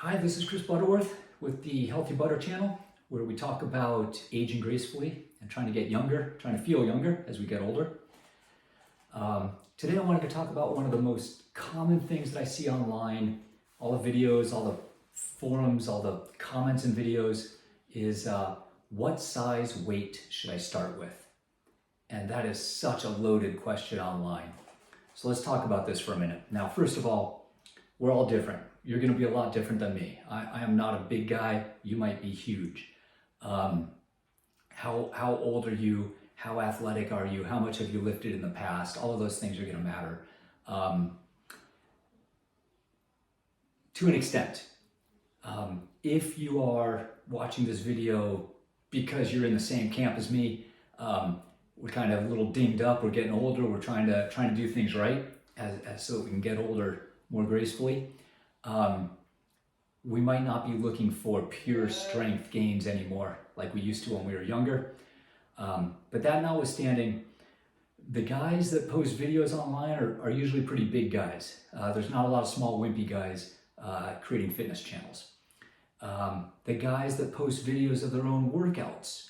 Hi, this is Chris Butterworth with the Healthy Butter channel, where we talk about aging gracefully and trying to get younger, trying to feel younger as we get older. Today I wanted to talk about one of the most common things that I see online, all the videos, all the forums, all the comments and videos, is what size weight should I start with? And that is such a loaded question online. So let's talk about this for a minute. Now, first of all, we're all different. You're going to be a lot different than me. I am not a big guy. You might be huge. How old are you? How athletic are you? How much have you lifted in the past? All of those things are going to matter to an extent. If you are watching this video because you're in the same camp as me, we're kind of a little dinged up. We're getting older. We're trying to do things right so that we can get older more gracefully. We might not be looking for pure strength gains anymore like we used to when we were younger. But that notwithstanding, the guys that post videos online are usually pretty big guys. There's not a lot of small wimpy guys creating fitness channels. The guys that post videos of their own workouts,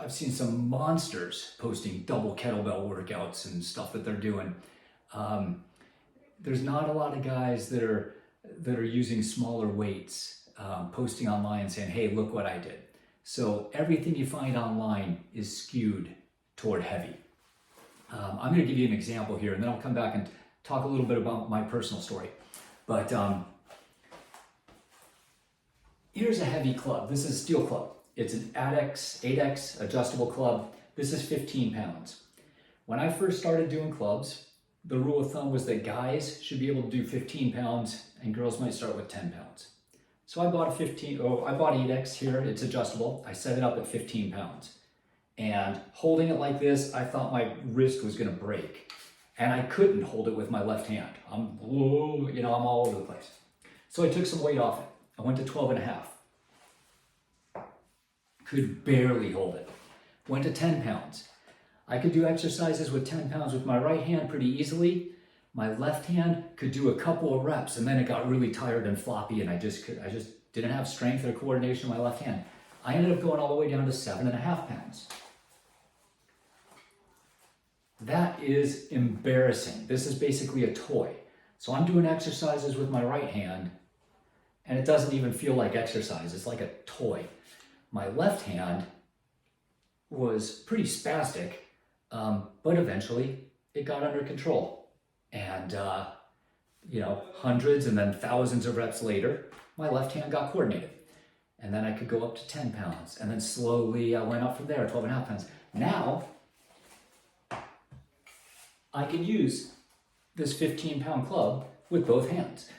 I've seen some monsters posting double kettlebell workouts and stuff that they're doing. There's not a lot of guys that are using smaller weights, posting online saying, hey, look what I did. So everything you find online is skewed toward heavy. I'm going to give you an example here, and then I'll come back and talk a little bit about my personal story. But here's a heavy club. This is a steel club. It's an 8X adjustable club. This is 15 pounds. When I first started doing clubs, the rule of thumb was that guys should be able to do 15 pounds and girls might start with 10 pounds. So I bought 8X here, it's adjustable. I set it up at 15 pounds. And holding it like this, I thought my wrist was gonna break. And I couldn't hold it with my left hand. I'm all over the place. So I took some weight off it. I went to 12 and a half. Could barely hold it. Went to 10 pounds. I could do exercises with 10 pounds with my right hand pretty easily. My left hand could do a couple of reps, and then it got really tired and floppy, and I just didn't have strength or coordination in my left hand. I ended up going all the way down to 7.5 pounds. That is embarrassing. This is basically a toy. So I'm doing exercises with my right hand, and it doesn't even feel like exercise. It's like a toy. My left hand was pretty spastic, but eventually it got under control. And, hundreds and then thousands of reps later, my left hand got coordinated. And then I could go up to 10 pounds. And then slowly I went up from there, 12.5 pounds. Now, I can use this 15-pound club with both hands.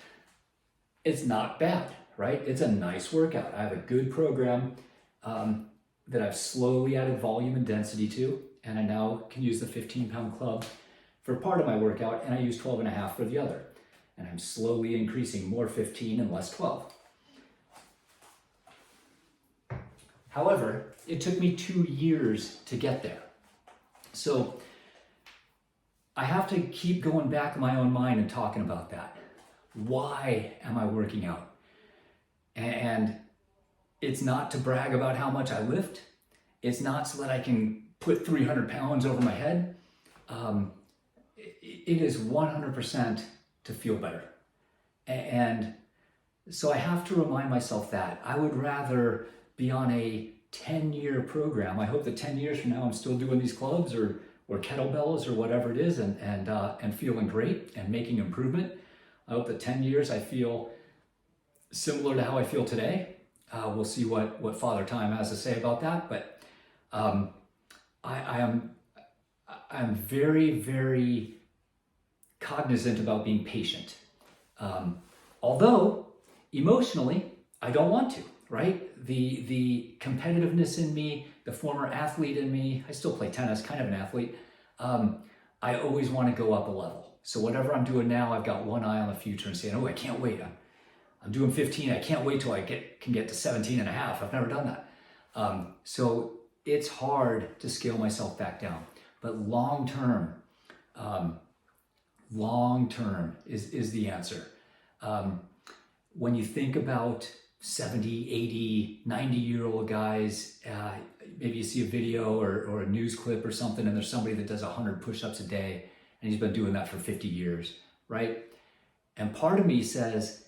It's not bad, right? It's a nice workout. I have a good program that I've slowly added volume and density to, and I now can use the 15-pound club for part of my workout, and I use 12.5 for the other. And I'm slowly increasing more 15 and less 12. However, it took me 2 years to get there. So I have to keep going back in my own mind and talking about that. Why am I working out? And it's not to brag about how much I lift. It's not so that I can put 300 pounds over my head. It is 100% to feel better. And so I have to remind myself that I would rather be on a 10-year program. I hope that 10 years from now I'm still doing these clubs or kettlebells or whatever it is and feeling great and making improvement. I hope that 10 years I feel similar to how I feel today. We'll see what Father Time has to say about that. But I'm very, very cognizant about being patient. Although emotionally, I don't want to, right? The competitiveness in me, the former athlete in me, I still play tennis, kind of an athlete. I always want to go up a level. So whatever I'm doing now, I've got one eye on the future and saying, oh, I can't wait. I'm doing 15. I can't wait till I can get to 17 and a half. I've never done that. So it's hard to scale myself back down. But long term is the answer. when you think about 70, 80, 90-year-old guys, maybe you see a video or a news clip or something, and there's somebody that does 100 push-ups a day, and he's been doing that for 50 years, right? And part of me says,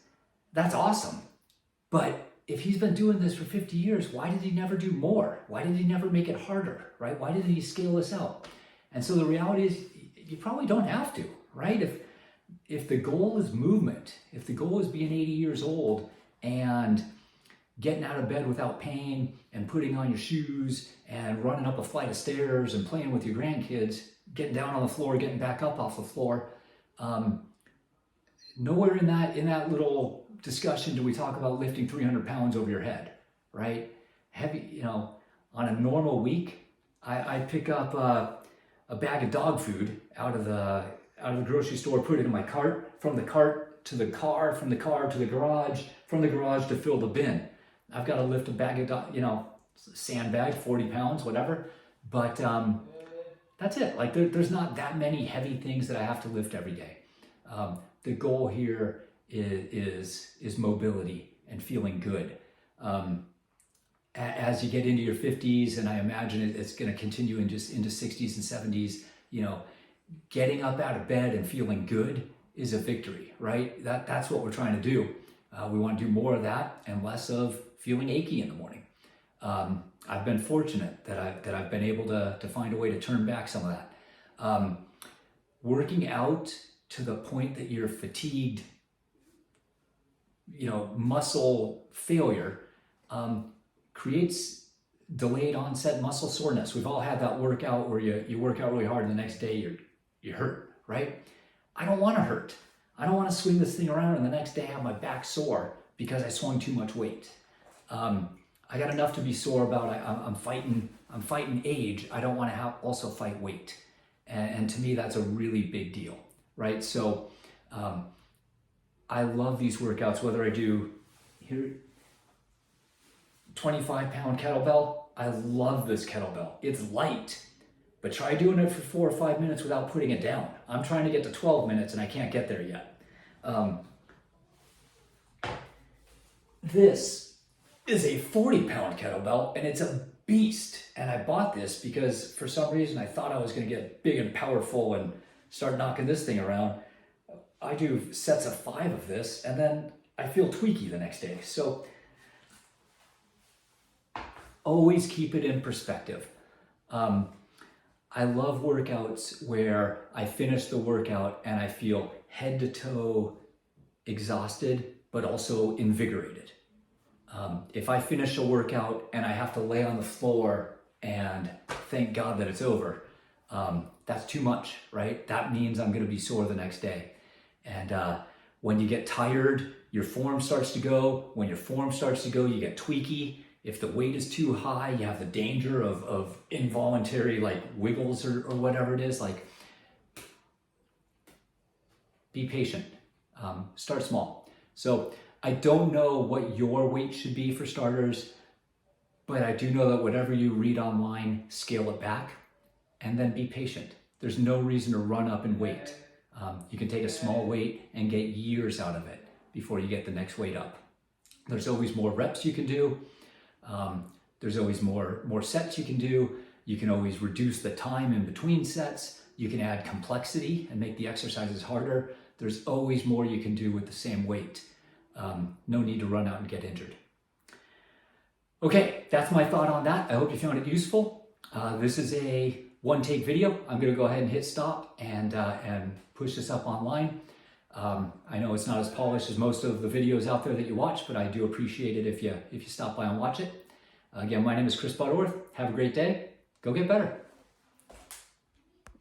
that's awesome. But if he's been doing this for 50 years, why did he never do more? Why did he never make it harder, right? Why didn't he scale this out? And so the reality is, you probably don't have to, right? If the goal is movement, if the goal is being 80 years old and getting out of bed without pain and putting on your shoes and running up a flight of stairs and playing with your grandkids, getting down on the floor, getting back up off the floor, nowhere in that little discussion do we talk about lifting 300 pounds over your head, right? Heavy, on a normal week, I pick up a bag of dog food out of the grocery store, put it in my cart, from the cart to the car, from the car to the garage, from the garage to fill the bin. I've got to lift a bag of, sandbag, 40 pounds, whatever. But that's it. Like there's not that many heavy things that I have to lift every day. The goal here is mobility and feeling good. As you get into your 50s, and I imagine it's going to continue into 60s and 70s, getting up out of bed and feeling good is a victory, right? That's what we're trying to do. We want to do more of that and less of feeling achy in the morning. I've been fortunate that I've been able to find a way to turn back some of that. Working out to the point that you're fatigued, muscle failure, creates delayed onset muscle soreness. We've all had that workout where you work out really hard and the next day you hurt, right? I don't want to hurt. I don't want to swing this thing around and the next day have my back sore because I swung too much weight. I got enough to be sore about. I'm fighting age. I don't want to also fight weight. And to me, that's a really big deal, right? So I love these workouts, whether I do here 25-pound kettlebell. I love this kettlebell. It's light, but try doing it for 4 or 5 minutes without putting it down. I'm trying to get to 12 minutes and I can't get there yet. This is a 40-pound kettlebell and it's a beast. And I bought this because for some reason I thought I was going to get big and powerful and start knocking this thing around. I do sets of 5 of this and then I feel tweaky the next day. So always keep it in perspective. I love workouts where I finish the workout and I feel head to toe exhausted, but also invigorated. If I finish a workout and I have to lay on the floor and thank God that it's over, that's too much, right? That means I'm going to be sore the next day. And when you get tired, your form starts to go. When your form starts to go, you get tweaky. If the weight is too high, you have the danger of involuntary wiggles or whatever it is. Be patient. Start small. So I don't know what your weight should be for starters, but I do know that whatever you read online, scale it back and then be patient. There's no reason to run up in weight. You can take a small weight and get years out of it before you get the next weight up. There's always more reps you can do. There's always more sets you can do. You can always reduce the time in between sets. You can add complexity and make the exercises harder. There's always more you can do with the same weight. No need to run out and get injured. Okay, that's my thought on that. I hope you found it useful. This is a one-take video. I'm going to go ahead and hit stop and push this up online. I know it's not as polished as most of the videos out there that you watch, but I do appreciate it if you stop by and watch it. Again, my name is Chris Butterworth. Have a great day. Go get better.